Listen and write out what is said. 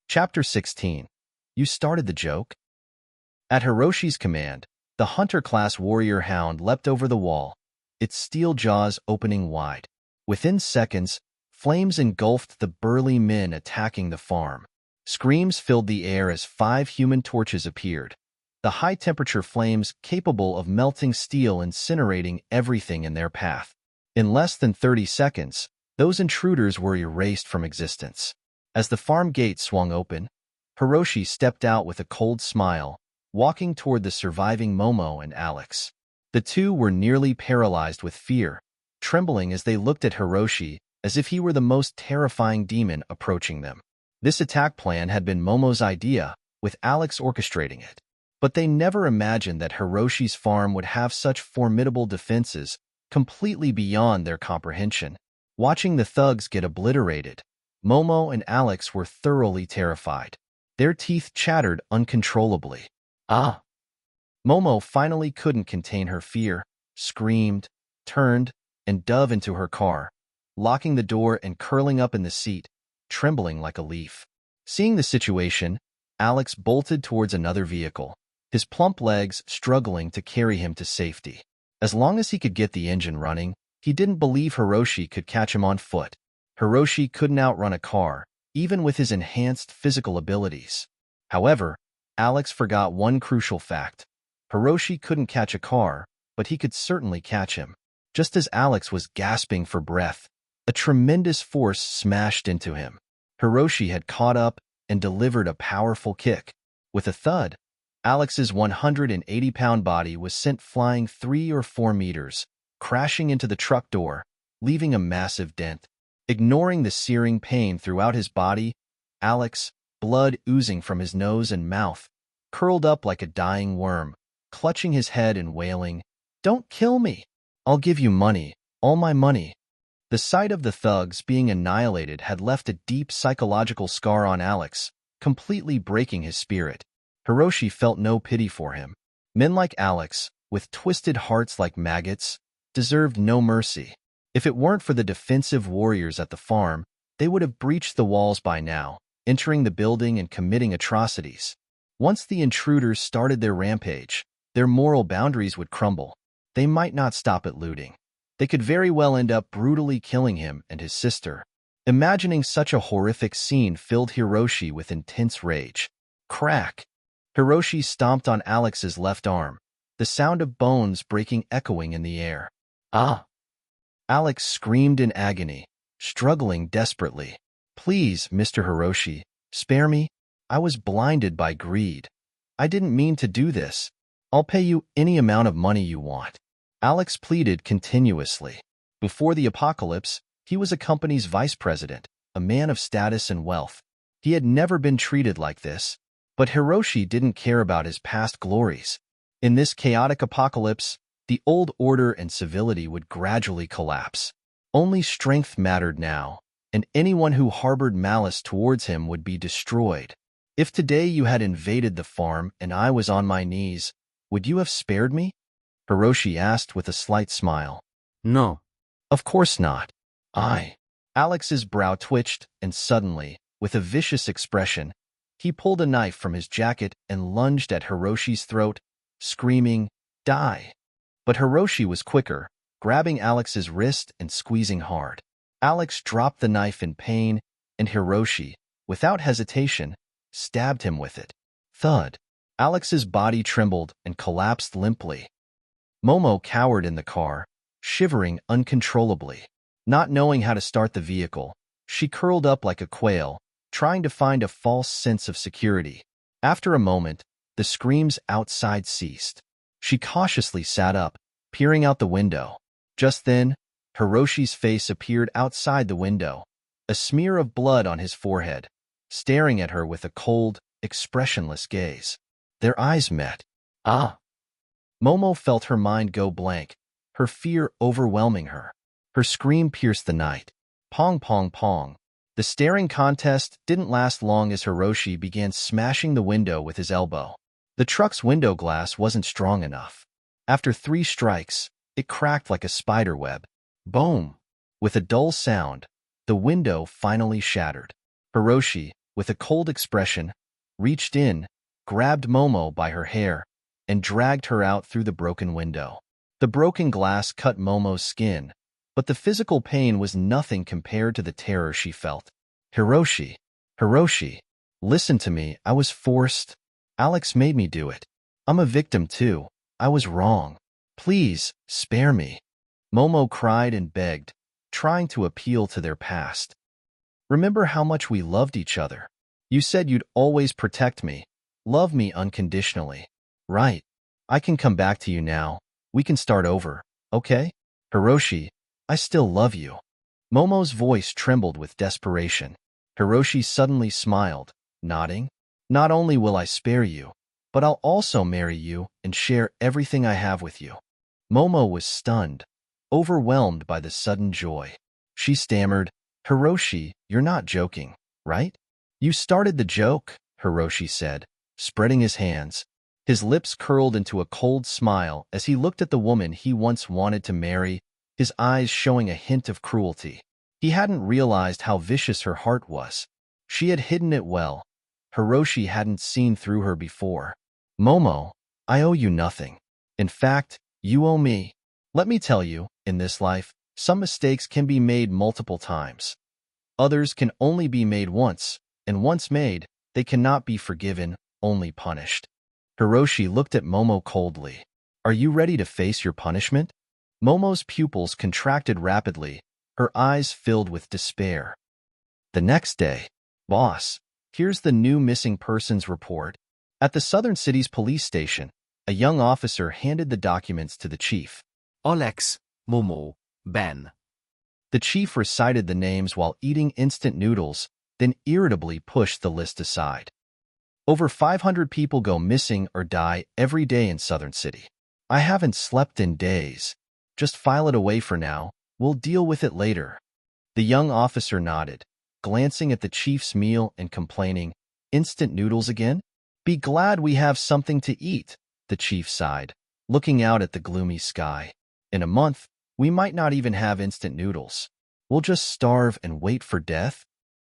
Chapter 16. You started the joke? At Hiroshi's command, the hunter-class warrior hound leapt over the wall, its steel jaws opening wide. Within seconds, flames engulfed the burly men attacking the farm. Screams filled the air as 5 human torches appeared, the high-temperature flames capable of melting steel, incinerating everything in their path. In less than 30 seconds, those intruders were erased from existence. As the farm gate swung open, Hiroshi stepped out with a cold smile, walking toward the surviving Momo and Alex. The two were nearly paralyzed with fear, trembling as they looked at Hiroshi as if he were the most terrifying demon approaching them. This attack plan had been Momo's idea, with Alex orchestrating it. But they never imagined that Hiroshi's farm would have such formidable defenses, completely beyond their comprehension. Watching the thugs get obliterated, Momo and Alex were thoroughly terrified. Their teeth chattered uncontrollably. Ah! Momo finally couldn't contain her fear, screamed, turned, and dove into her car, locking the door and curling up in the seat, trembling like a leaf. Seeing the situation, Alex bolted towards another vehicle, his plump legs struggling to carry him to safety. As long as he could get the engine running, he didn't believe Hiroshi could catch him on foot. Hiroshi couldn't outrun a car, even with his enhanced physical abilities. However, Alex forgot one crucial fact. Hiroshi couldn't catch a car, but he could certainly catch him. Just as Alex was gasping for breath, a tremendous force smashed into him. Hiroshi had caught up and delivered a powerful kick. With a thud, Alex's 180-pound body was sent flying 3 or 4 meters, crashing into the truck door, leaving a massive dent. Ignoring the searing pain throughout his body, Alex, blood oozing from his nose and mouth, curled up like a dying worm, clutching his head and wailing, "Don't kill me! I'll give you money, all my money." The sight of the thugs being annihilated had left a deep psychological scar on Alex, completely breaking his spirit. Hiroshi felt no pity for him. Men like Alex, with twisted hearts like maggots, deserved no mercy. If it weren't for the defensive warriors at the farm, they would have breached the walls by now, entering the building and committing atrocities. Once the intruders started their rampage, their moral boundaries would crumble. They might not stop at looting. They could very well end up brutally killing him and his sister. Imagining such a horrific scene filled Hiroshi with intense rage. Crack! Hiroshi stomped on Alex's left arm, the sound of bones breaking echoing in the air. Ah! Alex screamed in agony, struggling desperately. "Please, Mr. Hiroshi, spare me. I was blinded by greed. I didn't mean to do this. I'll pay you any amount of money you want." Alex pleaded continuously. Before the apocalypse, he was a company's vice president, a man of status and wealth. He had never been treated like this, but Hiroshi didn't care about his past glories. In this chaotic apocalypse, the old order and civility would gradually collapse. Only strength mattered now, and anyone who harbored malice towards him would be destroyed. "If today you had invaded the farm and I was on my knees, would you have spared me?" Hiroshi asked with a slight smile. No. "Of course not." Alex's brow twitched, and suddenly, with a vicious expression, he pulled a knife from his jacket and lunged at Hiroshi's throat, screaming, "Die!" But Hiroshi was quicker, grabbing Alex's wrist and squeezing hard. Alex dropped the knife in pain, and Hiroshi, without hesitation, stabbed him with it. Thud! Alex's body trembled and collapsed limply. Momo cowered in the car, shivering uncontrollably. Not knowing how to start the vehicle, she curled up like a quail, trying to find a false sense of security. After a moment, the screams outside ceased. She cautiously sat up, peering out the window. Just then, Hiroshi's face appeared outside the window, a smear of blood on his forehead, staring at her with a cold, expressionless gaze. Their eyes met. Ah! Momo felt her mind go blank, her fear overwhelming her. Her scream pierced the night. Pong, pong, pong. The staring contest didn't last long as Hiroshi began smashing the window with his elbow. The truck's window glass wasn't strong enough. After 3 strikes, it cracked like a spider web. Boom! With a dull sound, the window finally shattered. Hiroshi, with a cold expression, reached in, grabbed Momo by her hair, and dragged her out through the broken window. The broken glass cut Momo's skin, but the physical pain was nothing compared to the terror she felt. Hiroshi, Hiroshi, listen to me, I was forced. Alex made me do it. I'm a victim too. I was wrong. Please, spare me. Momo cried and begged, trying to appeal to their past. Remember how much we loved each other. You said you'd always protect me, love me unconditionally. Right. I can come back to you now. We can start over, okay? Hiroshi, I still love you. Momo's voice trembled with desperation. Hiroshi suddenly smiled, nodding. Not only will I spare you, but I'll also marry you and share everything I have with you. Momo was stunned, overwhelmed by the sudden joy. She stammered, Hiroshi, you're not joking, right? You started the joke, Hiroshi said, spreading his hands. His lips curled into a cold smile as he looked at the woman he once wanted to marry, his eyes showing a hint of cruelty. He hadn't realized how vicious her heart was. She had hidden it well. Hiroshi hadn't seen through her before. Momo, I owe you nothing. In fact, you owe me. Let me tell you, in this life, some mistakes can be made multiple times. Others can only be made once, and once made, they cannot be forgiven, only punished. Hiroshi looked at Momo coldly. Are you ready to face your punishment? Momo's pupils contracted rapidly, her eyes filled with despair. The next day, boss, here's the new missing persons report. At the Southern City's police station, a young officer handed the documents to the chief. Alex, Momo, Ben. The chief recited the names while eating instant noodles, then irritably pushed the list aside. Over 500 people go missing or die every day in Southern City. I haven't slept in days. Just file it away for now. We'll deal with it later. The young officer nodded, glancing at the chief's meal and complaining, instant noodles again? Be glad we have something to eat, the chief sighed, looking out at the gloomy sky. In a month, we might not even have instant noodles. We'll just starve and wait for death?